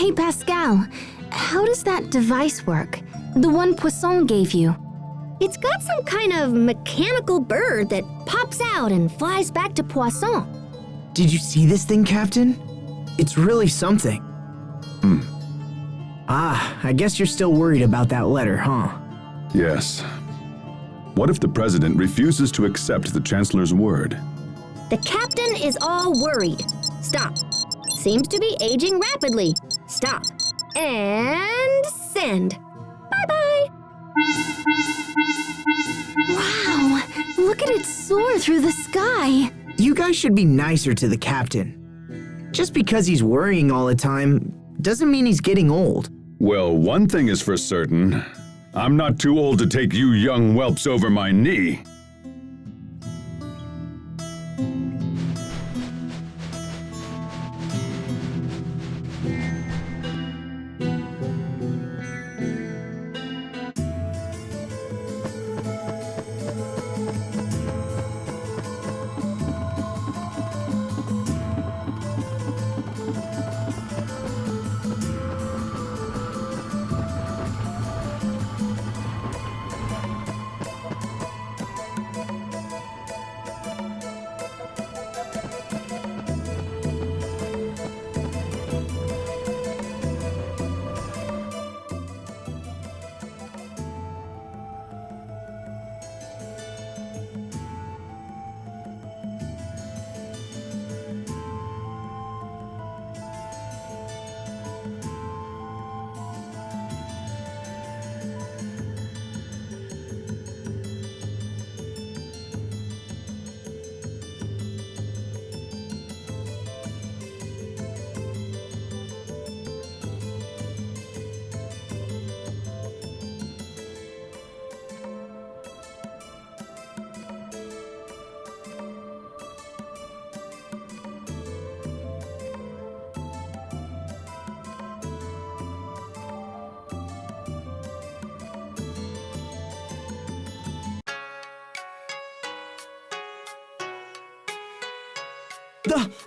Hey Pascal, how does that device work? The one Poisson gave you? It's got some kind of mechanical bird that pops out and flies back to Poisson. Did you see this thing, Captain? It's really something. I guess you're still worried about that letter, huh? Yes. What if the president refuses to accept the chancellor's word? The captain is all worried. Stop. Seems to be aging rapidly. Stop. And send. Bye-bye. Wow, look at it soar through the sky. You guys should be nicer to the captain. Just because he's worrying all the time doesn't mean he's getting old. Well, one thing is for certain. I'm not too old to take you young whelps over my knee.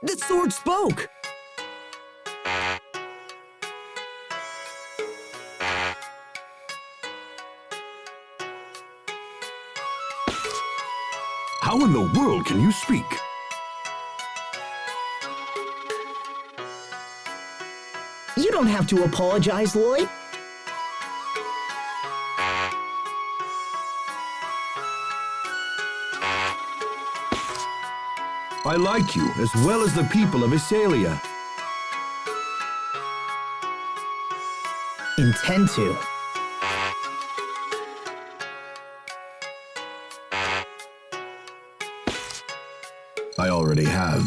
The sword spoke! How in the world can you speak? You don't have to apologize, Lloyd. I like you as well as the people of Asalia. Intend to. I already have.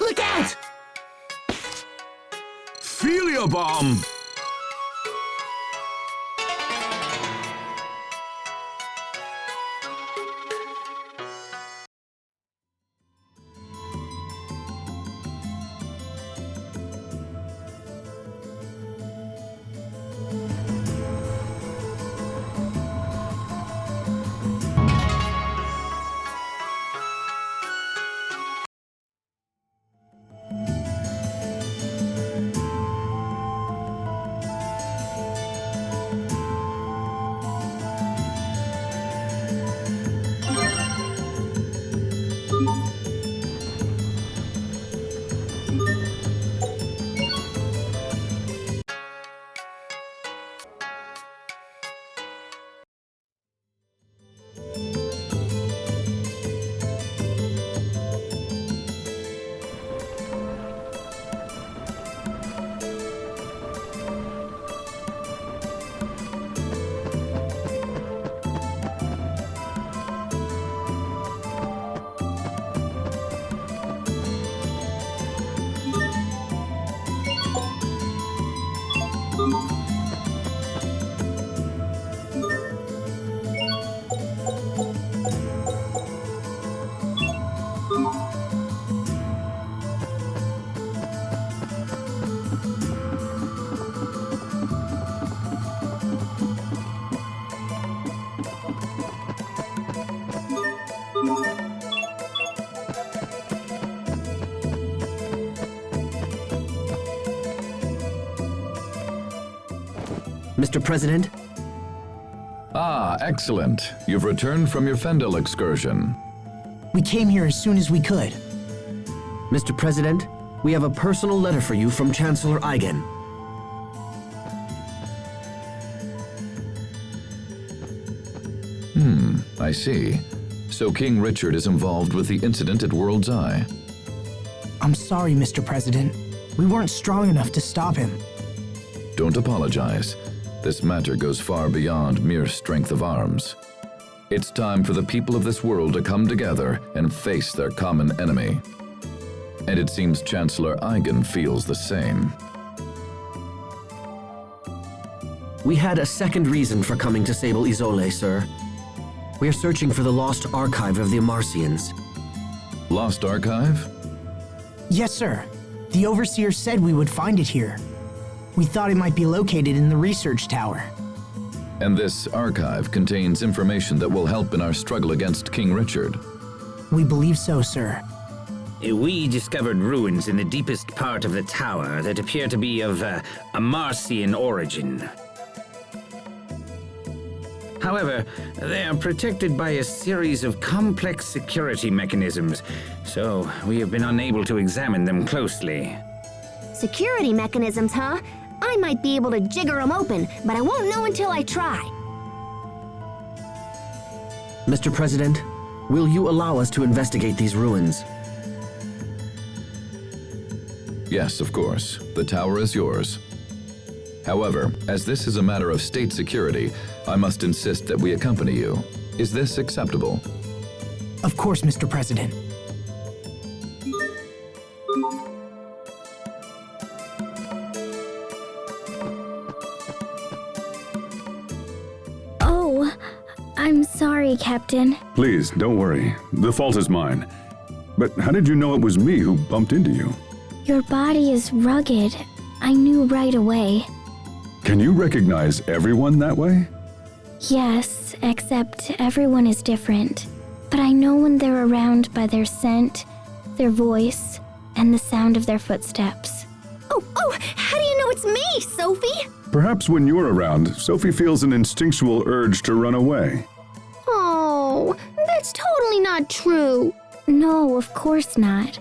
Look out! Philia bomb! Mr. President? Ah, excellent. You've returned from your Fendel excursion. We came here as soon as we could. Mr. President, we have a personal letter for you from Chancellor Eigen. I see. So King Richard is involved with the incident at World's Eye. I'm sorry, Mr. President. We weren't strong enough to stop him. Don't apologize. This matter goes far beyond mere strength of arms. It's time for the people of this world to come together and face their common enemy. And it seems Chancellor Eigen feels the same. We had a second reason for coming to Sable Isole, sir. We are searching for the lost archive of the Amarcians. Lost Archive? Yes, sir. The Overseer said we would find it here. We thought it might be located in the research tower. And this archive contains information that will help in our struggle against King Richard. We believe so, sir. We discovered ruins in the deepest part of the tower that appear to be of Amarcian origin. However, they are protected by a series of complex security mechanisms, so we have been unable to examine them closely. Security mechanisms, huh? I might be able to jigger them open, but I won't know until I try. Mr. President, will you allow us to investigate these ruins? Yes, of course. The tower is yours. However, as this is a matter of state security, I must insist that we accompany you. Is this acceptable? Of course, Mr. President. Oh, I'm sorry, Captain. Please, don't worry. The fault is mine. But how did you know it was me who bumped into you? Your body is rugged. I knew right away. Can you recognize everyone that way? Yes, except everyone is different. But I know when they're around by their scent, their voice, and the sound of their footsteps. Oh, how do you know it's me, Sophie? Perhaps when you're around, Sophie feels an instinctual urge to run away. Oh, that's totally not true. No, of course not.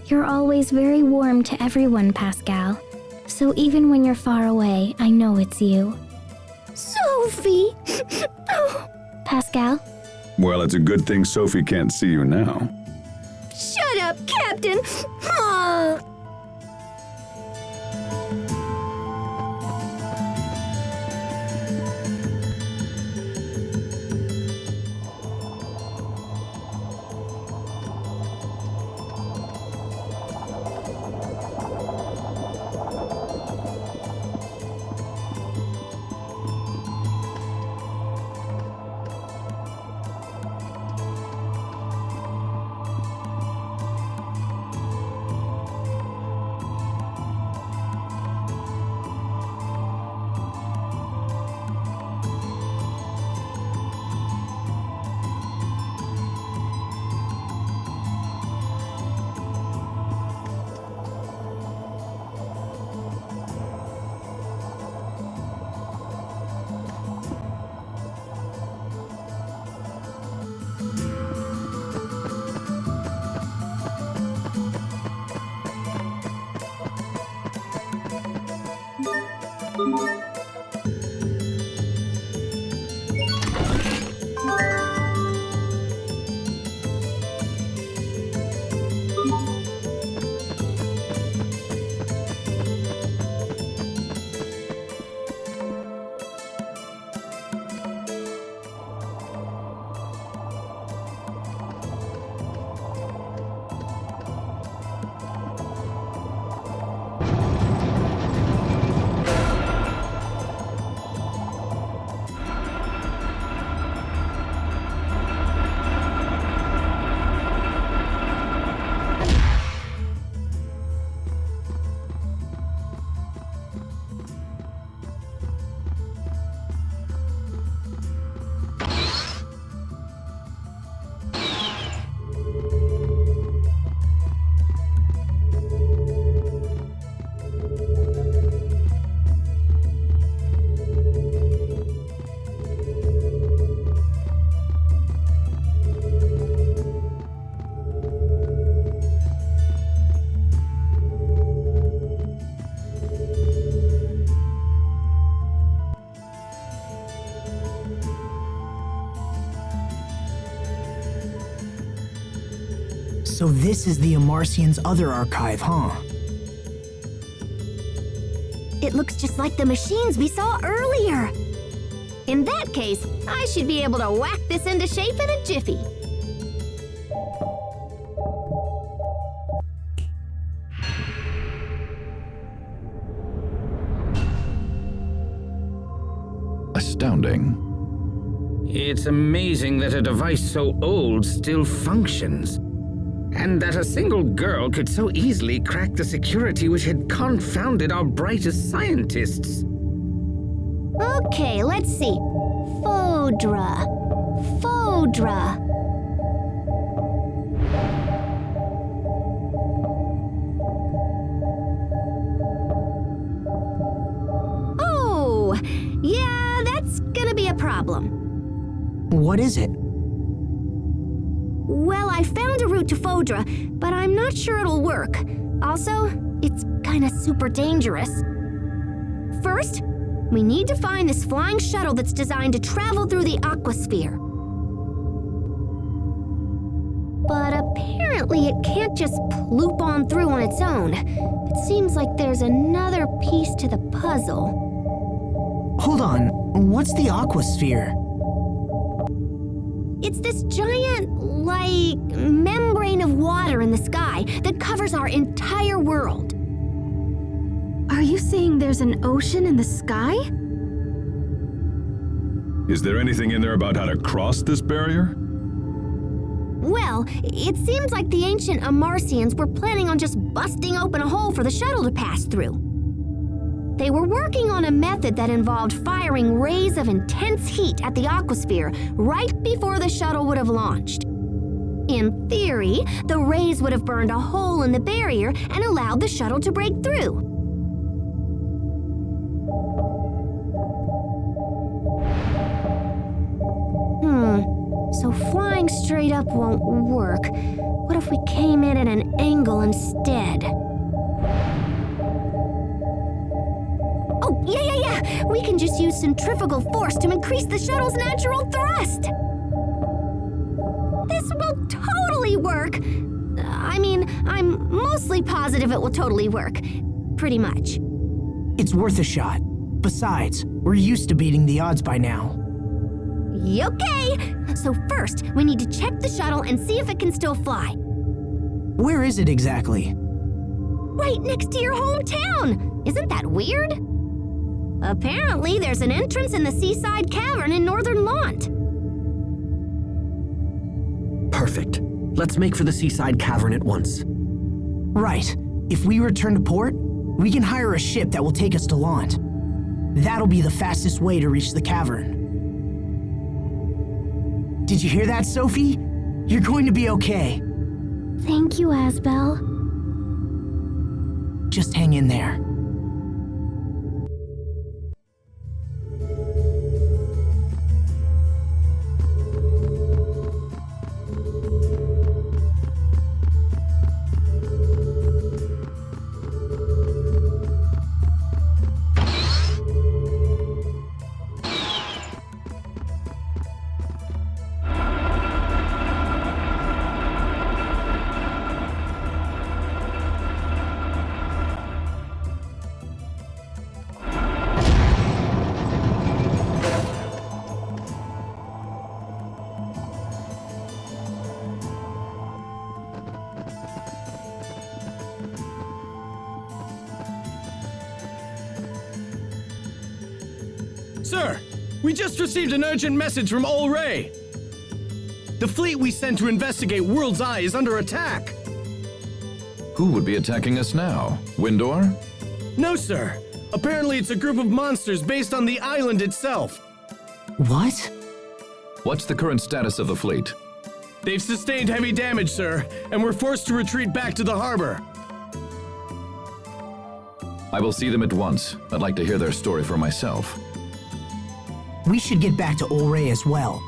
You're always very warm to everyone, Pascal. So even when you're far away, I know it's you. Sophie! Pascal? Well, it's a good thing Sophie can't see you now. Shut up, Captain! So this is the Amarcian's other archive, huh? It looks just like the machines we saw earlier. In that case, I should be able to whack this into shape in a jiffy. Astounding. It's amazing that a device so old still functions. And that a single girl could so easily crack the security which had confounded our brightest scientists. Okay, let's see. Fodra. Oh, yeah, that's gonna be a problem. What is it? Well, I found a route to Fodra, but I'm not sure it'll work. Also, it's kinda super dangerous. First, we need to find this flying shuttle that's designed to travel through the aquasphere. But apparently it can't just ploop on through on its own. It seems like there's another piece to the puzzle. Hold on, what's the aquasphere? It's this giant, membrane of water in the sky that covers our entire world. Are you saying there's an ocean in the sky? Is there anything in there about how to cross this barrier? Well, it seems like the ancient Amarcians were planning on just busting open a hole for the shuttle to pass through. They were working on a method that involved firing rays of intense heat at the aquasphere right before the shuttle would have launched. In theory, the rays would have burned a hole in the barrier and allowed the shuttle to break through. So flying straight up won't work. What if we came in at an angle instead? Oh, yeah. We can just use centrifugal force to increase the shuttle's natural thrust. This will totally work. I'm mostly positive it will totally work. Pretty much. It's worth a shot. Besides, we're used to beating the odds by now. Okay. So first, we need to check the shuttle and see if it can still fly. Where is it exactly? Right next to your hometown. Isn't that weird? Apparently, there's an entrance in the seaside cavern in northern Lont. Perfect. Let's make for the seaside cavern at once. Right. If we return to port, we can hire a ship that will take us to Lont. That'll be the fastest way to reach the cavern. Did you hear that, Sophie? You're going to be okay. Thank you, Asbel. Just hang in there. Sir, we just received an urgent message from Olray. The fleet we sent to investigate World's Eye is under attack. Who would be attacking us now? Windor? No, sir. Apparently it's a group of monsters based on the island itself. What? What's the current status of the fleet? They've sustained heavy damage, sir, and were forced to retreat back to the harbor. I will see them at once. I'd like to hear their story for myself. We should get back to Olray as well.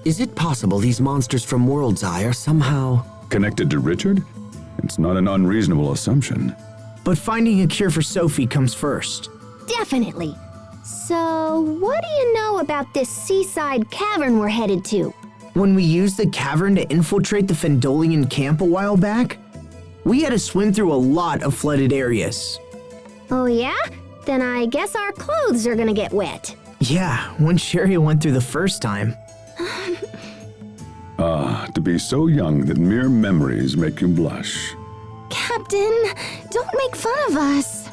Is it possible these monsters from World's Eye are somehow... Connected to Richard? It's not an unreasonable assumption. But finding a cure for Sophie comes first. Definitely. So, what do you know about this seaside cavern we're headed to? When we used the cavern to infiltrate the Fendolian camp a while back, we had to swim through a lot of flooded areas. Oh yeah? Then I guess our clothes are gonna get wet. Yeah, when Sherry went through the first time. To be so young that mere memories make you blush. Captain, don't make fun of us.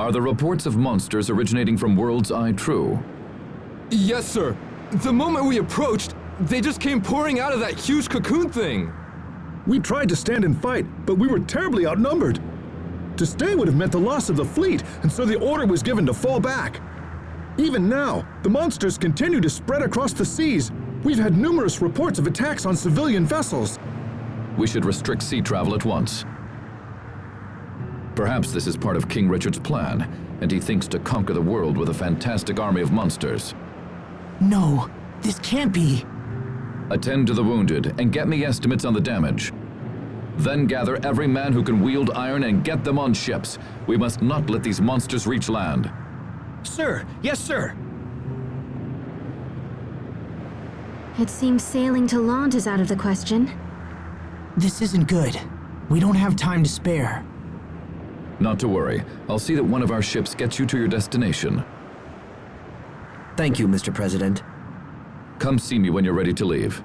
Are the reports of monsters originating from World's Eye true? Yes, sir. The moment we approached, they just came pouring out of that huge cocoon thing. We tried to stand and fight, but we were terribly outnumbered. To stay would have meant the loss of the fleet, and so the order was given to fall back. Even now, the monsters continue to spread across the seas. We've had numerous reports of attacks on civilian vessels. We should restrict sea travel at once. Perhaps this is part of King Richard's plan, and he thinks to conquer the world with a fantastic army of monsters. No, this can't be. Attend to the wounded and get me estimates on the damage. Then gather every man who can wield iron and get them on ships. We must not let these monsters reach land. Sir, yes, sir. It seems sailing to Lant is out of the question. This isn't good. We don't have time to spare. Not to worry. I'll see that one of our ships gets you to your destination. Thank you, Mr. President. Come see me when you're ready to leave.